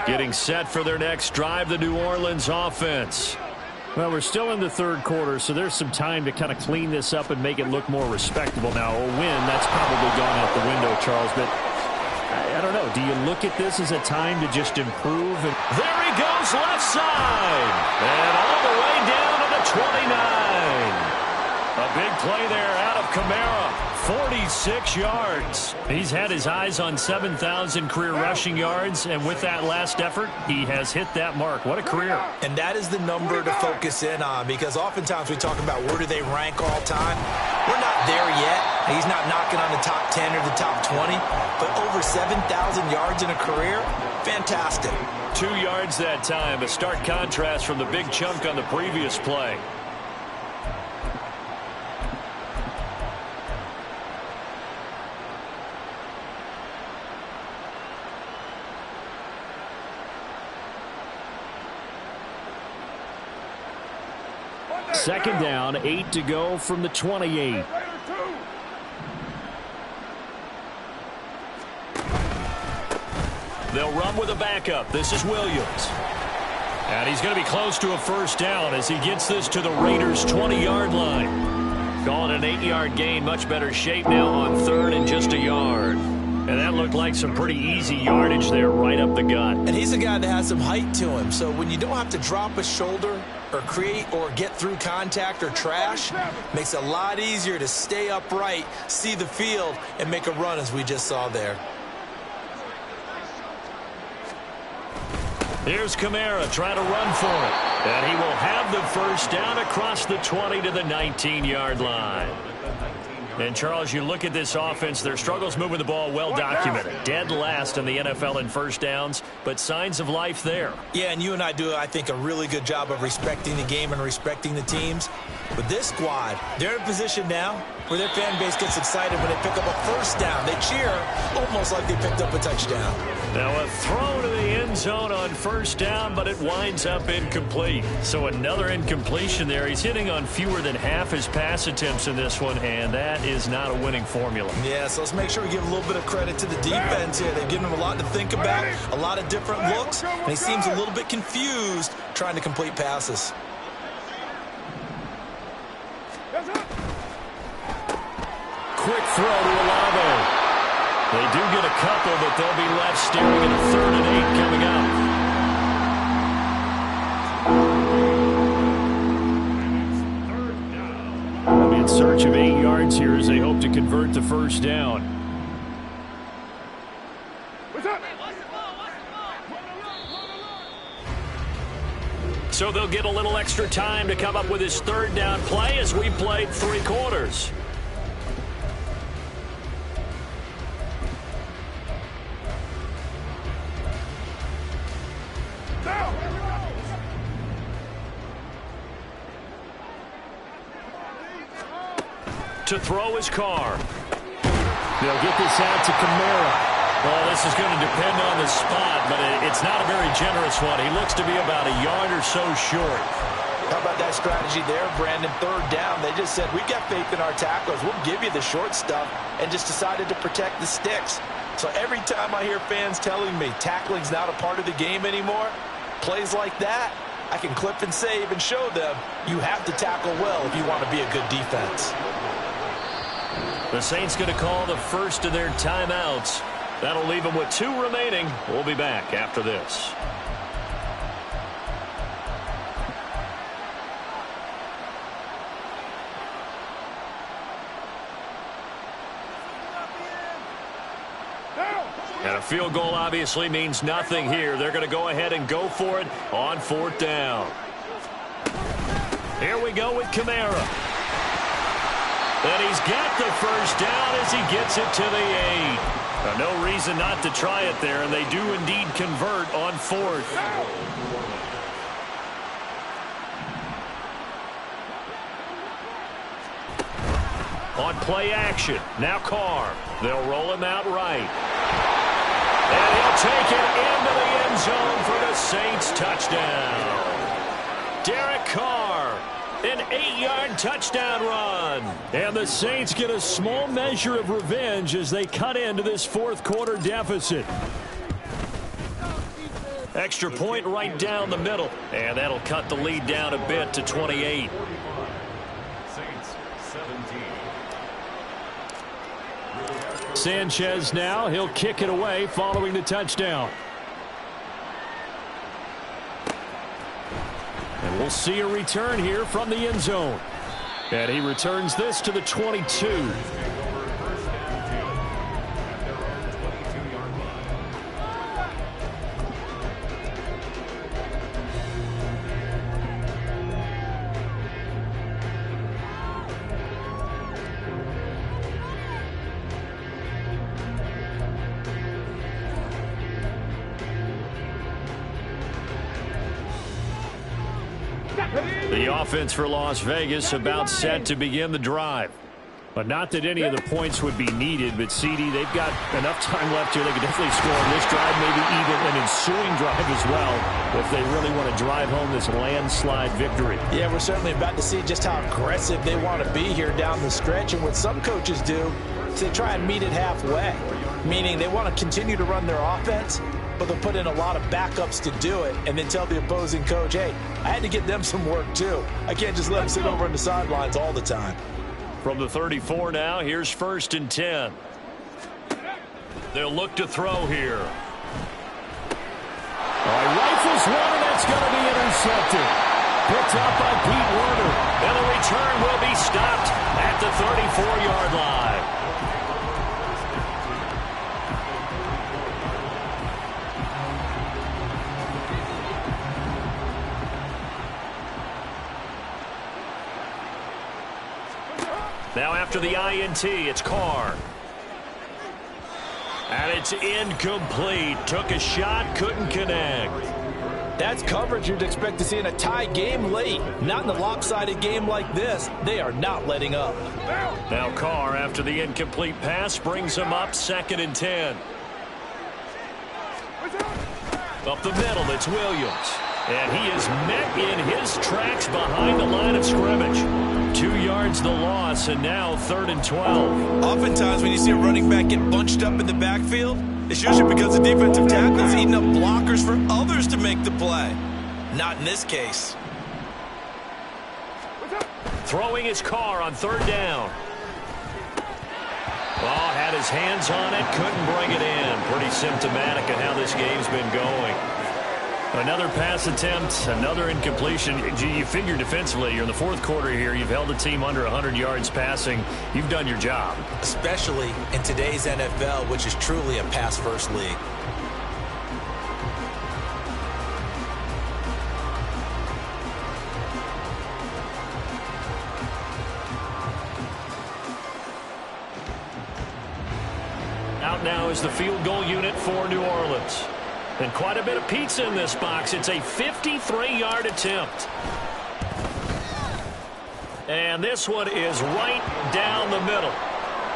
Getting set for their next drive, the New Orleans offense. Well, we're still in the 3rd quarter, so there's some time to kind of clean this up and make it look more respectable. Now, a win, that's probably gone out the window, Charles, but I don't know. Do you look at this as a time to just improve? There he goes, left side. And all the way down to the 29. A big play there out of Kamara. 46 yards. He's had his eyes on 7,000 career rushing yards, and with that last effort, he has hit that mark. What a career. And that is the number to focus in on, because oftentimes we talk about where do they rank all time. We're not there yet. He's not knocking on the top 10 or the top 20, but over 7,000 yards in a career, fantastic. 2 yards that time, a stark contrast from the big chunk on the previous play. Second down, 8 to go from the 28. They'll run with a backup. This is Williams. And he's going to be close to a 1st down as he gets this to the Raiders' 20-yard line. Calling an 8-yard gain, much better shape now on 3rd and just a yard. And that looked like some pretty easy yardage there right up the gut. And he's a guy that has some height to him, so when you don't have to drop a shoulder or create or get through contact or trash, makes it a lot easier to stay upright, see the field, and make a run as we just saw there. Here's Kamara trying to run for it. And he will have the first down across the 20 to the 19-yard line. And, Charles, you look at this offense, their struggles moving the ball well documented. Dead last in the NFL in first downs, but signs of life there. Yeah, and you and I do, I think, a really good job of respecting the game and respecting the teams. But this squad, they're in a position now where their fan base gets excited when they pick up a first down. They cheer almost like they picked up a touchdown. Now a throw to the end zone on first down, but it winds up incomplete. So another incompletion there. He's hitting on fewer than half his pass attempts in this one, and that is not a winning formula. Yeah, so let's make sure we give a little bit of credit to the defense here. They've given him a lot to think about, a lot of different looks, and he seems a little bit confused trying to complete passes. Quick throw to Olave. They do get a couple, but they'll be left staring at a 3rd and 8 coming up. They'll be in search of 8 yards here as they hope to convert the first down. So they'll get a little extra time to come up with his 3rd down play as we played 3 quarters. To throw his Carr. They'll get this out to Kamara. Well, this is going to depend on the spot, but it's not a very generous one. He looks to be about a yard or so short. How about that strategy there, Brandon? 3rd down. They just said, we've got faith in our tacklers. We'll give you the short stuff, and just decided to protect the sticks. So every time I hear fans telling me tackling's not a part of the game anymore, plays like that, I can clip and save and show them you have to tackle well if you want to be a good defense. The Saints going to call the first of their timeouts. That'll leave them with 2 remaining. We'll be back after this. And a field goal obviously means nothing here. They're going to go ahead and go for it on 4th down. Here we go with Kamara. And he's got the first down as he gets it to the 8. No reason not to try it there, and they do indeed convert on 4th. On play action, now Carr. They'll roll him out right. And he'll take it into the end zone for the Saints touchdown. Derek Carr. An 8-yard touchdown run. And the Saints get a small measure of revenge as they cut into this 4th quarter deficit. Extra point right down the middle. And that'll cut the lead down a bit to 28. Saints 17. Sanchez now. He'll kick it away following the touchdown. And we'll see a return here from the end zone. And he returns this to the 22. The offense for Las Vegas about set to begin the drive. But not that any of the points would be needed, but CD, they've got enough time left here. They could definitely score on this drive, maybe even an ensuing drive as well, if they really want to drive home this landslide victory. Yeah, we're certainly about to see just how aggressive they want to be here down the stretch. And what some coaches do is they try and meet it halfway, meaning they want to continue to run their offense, but they'll put in a lot of backups to do it and then tell the opposing coach, hey, I had to get them some work too. I can't just let them sit over on the sidelines all the time. From the 34 now, here's 1st and 10. They'll look to throw here. All right, rifles one, and that's going to be intercepted. Picked up by Pete Werner. And the return will be stopped at the 34-yard line. Now after the INT, it's Carr. And it's incomplete. Took a shot, couldn't connect. That's coverage you'd expect to see in a tie game late. Not in a lopsided game like this. They are not letting up. Now Carr, after the incomplete pass, brings him up 2nd and 10. Up the middle, it's Williams. And he is met in his tracks behind the line of scrimmage. 2 yards the loss, and now 3rd and 12. Oftentimes when you see a running back get bunched up in the backfield, it's usually because the defensive tackle is eating up blockers for others to make the play. Not in this case. Throwing his Carr on 3rd down. Oh, had his hands on it, couldn't bring it in. Pretty symptomatic of how this game's been going. Another pass attempt, another incompletion. You figure defensively, you're in the 4th quarter here. You've held the team under 100 yards passing. You've done your job. Especially in today's NFL, which is truly a pass-first league. Out now is the field goal unit for New Orleans. And quite a bit of pizza in this box. It's a 53-yard attempt. And this one is right down the middle.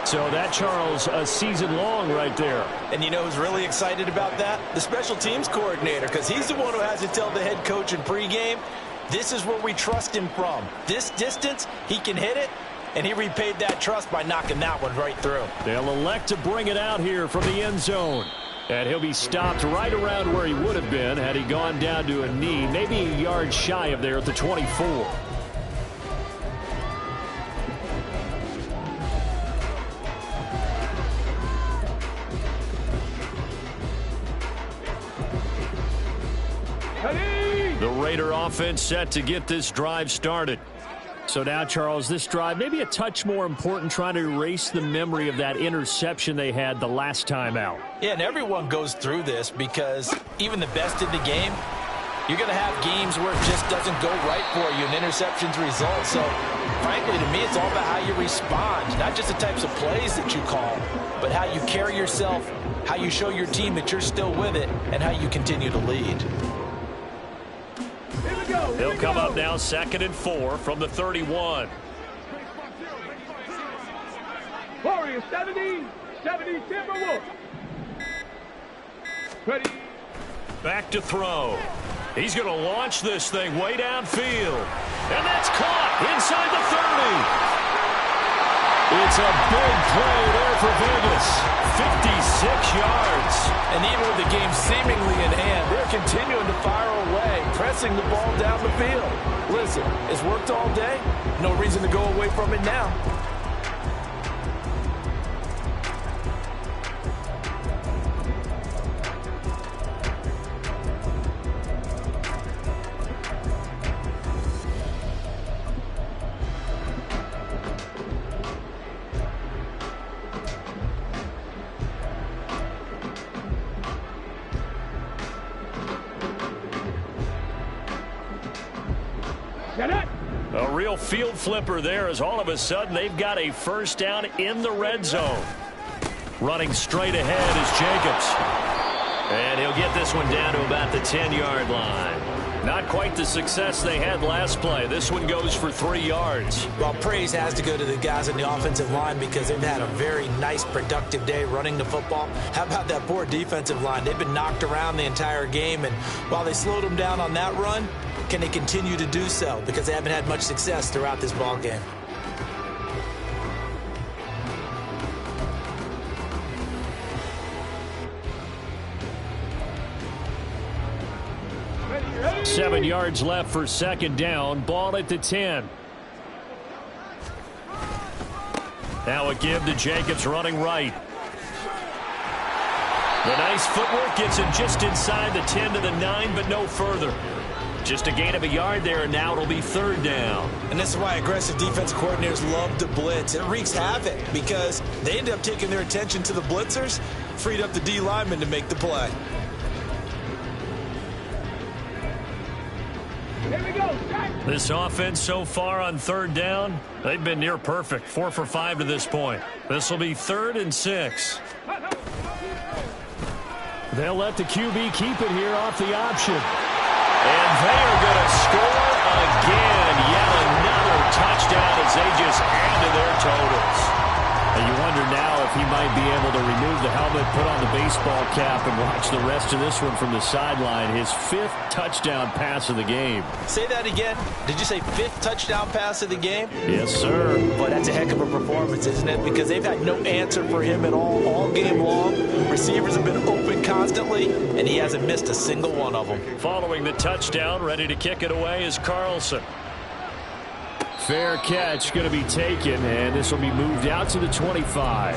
So that, Charles, a season long right there. And you know who's really excited about that? The special teams coordinator, because he's the one who has to tell the head coach in pregame, this is where we trust him from. This distance, he can hit it, and he repaid that trust by knocking that one right through. They'll elect to bring it out here from the end zone. And he'll be stopped right around where he would have been had he gone down to a knee, maybe a yard shy of there at the 24. The Raider offense set to get this drive started. So now, Charles, this drive maybe a touch more important, trying to erase the memory of that interception they had the last time out. Yeah, and everyone goes through this because even the best in the game, you're going to have games where it just doesn't go right for you and interceptions result. So, frankly, to me, it's all about how you respond, not just the types of plays that you call, but how you carry yourself, how you show your team that you're still with it, and how you continue to lead. He'll come up now 2nd and 4 from the 31. Warriors 70 Timberwolves. Ready. Back to throw. He's going to launch this thing way downfield. And that's caught inside the 30. It's a big play there for Vegas. 56 yards. And even with the game seemingly in hand, they're continuing to fire away, pressing the ball down the field. Listen, it's worked all day. No reason to go away from it now. A real field flipper there, as all of a sudden they've got a first down in the red zone. Running straight ahead is Jacobs. And he'll get this one down to about the 10-yard line. Not quite the success they had last play. This one goes for 3 yards. Well, praise has to go to the guys on the offensive line because they've had a very nice, productive day running the football. How about that poor defensive line? They've been knocked around the entire game, and while they slowed them down on that run, can they continue to do so? Because they haven't had much success throughout this ball game. Ready. 7 yards left for second down. Ball at the 10. Now a give to Jacobs running right. The nice footwork gets him just inside the 10 to the 9, but no further. Just a gain of a yard there, and now it'll be 3rd down. And this is why aggressive defense coordinators love to blitz. It wreaks havoc because they end up taking their attention to the blitzers, freed up the D lineman to make the play. Here we go. This offense so far on 3rd down, they've been near perfect. 4 for 5 to this point. This will be 3rd and 6. They'll let the QB keep it here off the option. And they are going to score again. Yet another touchdown as they just add to their totals. And you wonder now if he might be able to remove the helmet, put on the baseball cap, and watch the rest of this one from the sideline. His 5th touchdown pass of the game. Say that again. Did you say 5th touchdown pass of the game? Yes, sir. Boy, that's a heck of a performance, isn't it? Because they've had no answer for him at all game long. Receivers have been open constantly, and he hasn't missed a single one of them. Following the touchdown, ready to kick it away is Carlson. Fair catch going to be taken, and this will be moved out to the 25.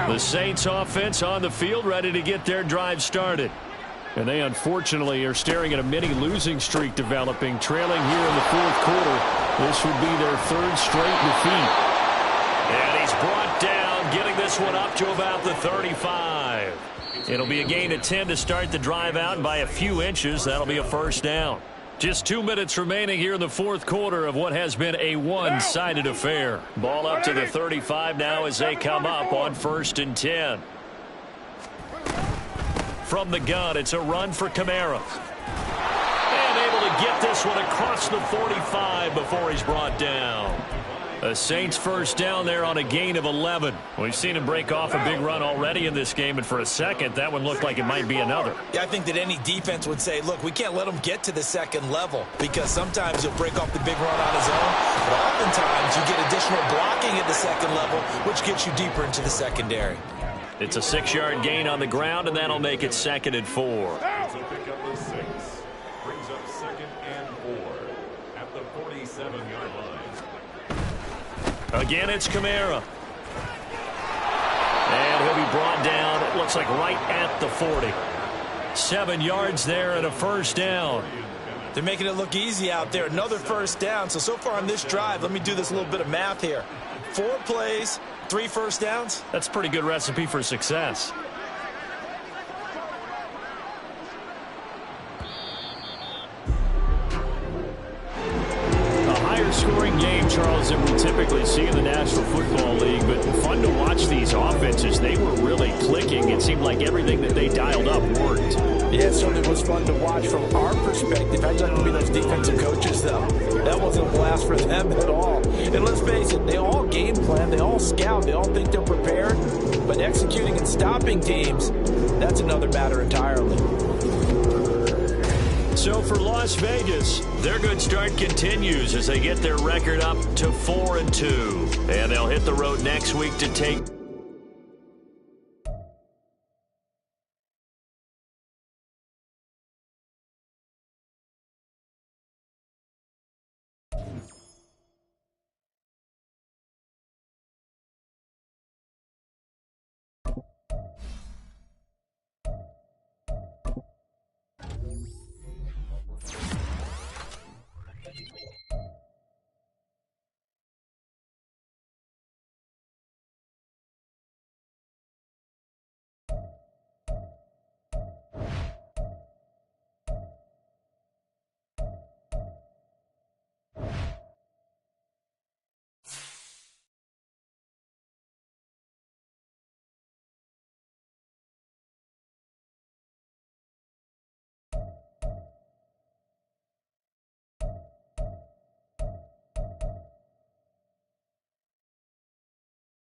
The Saints offense on the field, ready to get their drive started. And they unfortunately are staring at a mini losing streak developing, trailing here in the 4th quarter. This would be their 3rd straight defeat. And he's brought down, getting this one up to about the 35. It'll be a gain of 10 to start the drive out, and by a few inches, that'll be a 1st down. Just 2 minutes remaining here in the 4th quarter of what has been a one-sided affair. Ball up to the 35 now as they come up on 1st and 10. From the gun, it's a run for Kamara. And able to get this one across the 45 before he's brought down. A Saints 1st down there on a gain of 11. We've seen him break off a big run already in this game, and for a second, that one looked like it might be another. Yeah, I think that any defense would say, look, we can't let him get to the 2nd level because sometimes he'll break off the big run on his own, but oftentimes you get additional blocking at the 2nd level, which gets you deeper into the secondary. It's a 6-yard gain on the ground, and that'll make it 2nd and 4. So pick up the 6. Brings up 2nd and 4 at the 47-yard line. Again, it's Kamara. And he'll be brought down, it looks like right at the 40. 7 yards there and a 1st down. They're making it look easy out there. Another 1st down. So far on this drive, let me do this little bit of math here. 4 plays, 3 1st downs. That's a pretty good recipe for success. Scoring game, Charles, that we typically see in the National Football League, but fun to watch these offenses. They were really clicking. It seemed like everything that they dialed up worked. Yeah, it certainly was fun to watch from our perspective. I'd like to be those defensive coaches, though. That wasn't a blast for them at all. And let's face it, they all game plan, they all scout, they all think they're prepared, but executing and stopping teams, that's another matter entirely. So for Las Vegas, their good start continues as they get their record up to 4-2. And they'll hit the road next week to take